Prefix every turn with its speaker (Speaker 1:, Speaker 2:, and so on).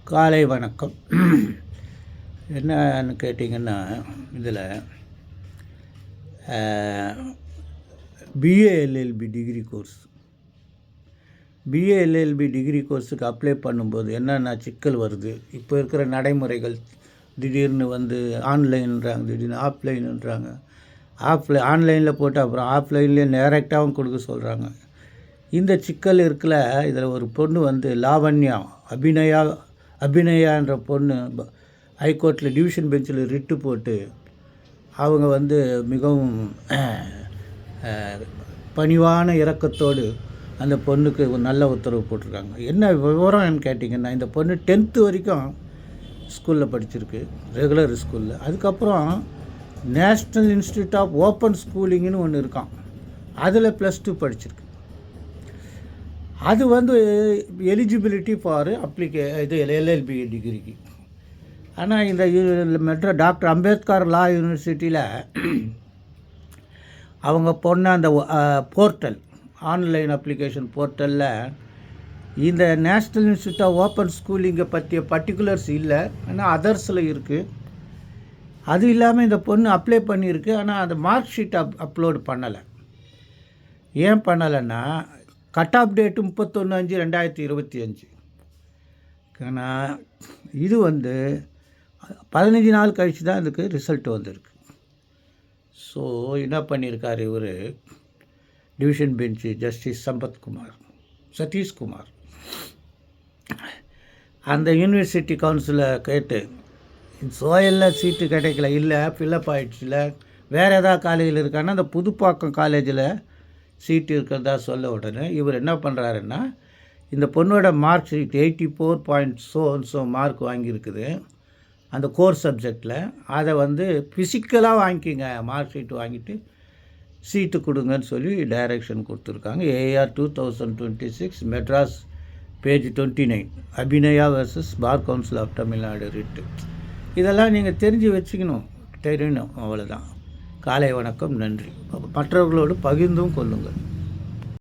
Speaker 1: காலை வணக்கம். என்னன்னு கேட்டிங்கன்னா, இதில் பிஏ எல்எல்பி டிகிரி கோர்ஸ் கோர்ஸுக்கு அப்ளை பண்ணும்போது என்னென்ன சிக்கல் வருது, இப்போ இருக்கிற நடைமுறைகள் திடீர்னு ஆன்லைன்ன்றாங்க, திடீர்னு ஆஃப்லைன்ன்றாங்க. ஆன்லைனில் போட்டு அப்புறம் ஆஃப்லைன்லேயே டைரெக்டாகவும் கொடுக்க சொல்கிறாங்க. இந்த சிக்கல் இருக்குல்ல. இதில் ஒரு பொண்ணு லாவண்யா அபிநயான்ற பொண்ணு ஹைகோர்ட்டில் டிவிஷன் பெஞ்சில் ரிட்டு போட்டு அவங்க மிகவும் பணிவான இரக்கத்தோடு அந்த பொண்ணுக்கு ஒரு நல்ல உத்தரவு போட்டிருக்காங்க. என்ன விவரம்னு கேட்டிங்கன்னா, இந்த பொண்ணு 10th வரைக்கும் ஸ்கூலில் படிச்சிருக்கு, ரெகுலர் ஸ்கூலில். அதுக்கப்புறம் நேஷ்னல் இன்ஸ்டியூட் ஆஃப் ஓப்பன் ஸ்கூலிங்னு ஒன்று இருக்கான், அதில் +2 படிச்சிருக்கு. அது எலிஜிபிலிட்டி ஃபார் எல்எல்பி டிகிரிக்கு. ஆனால் இந்த டாக்டர் அம்பேத்கர் லா யூனிவர்சிட்டியில் அவங்க பொண்ணை அந்த போர்ட்டல், ஆன்லைன் அப்ளிகேஷன் போர்ட்டலில் இந்த நேஷ்னல் இன்ஸ்டியூட் ஆஃப் ஓப்பன் ஸ்கூலிங்கை பற்றிய பர்டிகுலர்ஸ் இல்லை, ஆனால் அதர்ஸில் இருக்குது. அது இல்லாமல் இந்த பொண்ணு அப்ளை பண்ணியிருக்கு, ஆனால் அந்த மார்க் ஷீட் அப்லோடு பண்ணலை. ஏன் பண்ணலைன்னா, கட் ஆஃப் டேட்டு 31/5/2025. ஆனால் இது 15 நாள் கழித்து தான் இதுக்கு ரிசல்ட் வந்திருக்கு. ஸோ என்ன பண்ணியிருக்கார் இவர், டிவிஷன் பெஞ்சு ஜஸ்டிஸ் சதீஷ்குமார் அந்த யூனிவர்சிட்டி கவுன்சிலை கேட்டு, சோயலில் சீட்டு கிடைக்கல, இல்லை ஃபில்லப் ஆகிடுச்சுல, வேறு ஏதாவது காலேஜில் இருக்கான்னா அந்த புதுப்பாக்கம் காலேஜில் சீட்டு இருக்கிறதா சொல்ல உடனே இவர் என்ன பண்ணுறாருன்னா, இந்த பொண்ணோட மார்க் ஷீட் 84.so மார்க் வாங்கியிருக்குது அந்த கோர் சப்ஜெக்டில். அதை ஃபிசிக்கலாக வாங்கிக்கிங்க, மார்க் ஷீட் வாங்கிட்டு சீட்டு கொடுங்கன்னு சொல்லி டைரக்ஷன் கொடுத்துருக்காங்க. AR 2026 Madras page 29, Abhinaya versus bar council of Tamil Nadu writ. இதெல்லாம் நீங்கள் தெரிஞ்சு தெரியணும், அவ்வளோதான். காலை வணக்கம், நன்றி. மற்றவர்களோடு பகிர்ந்தும் கொள்ளுங்கள்.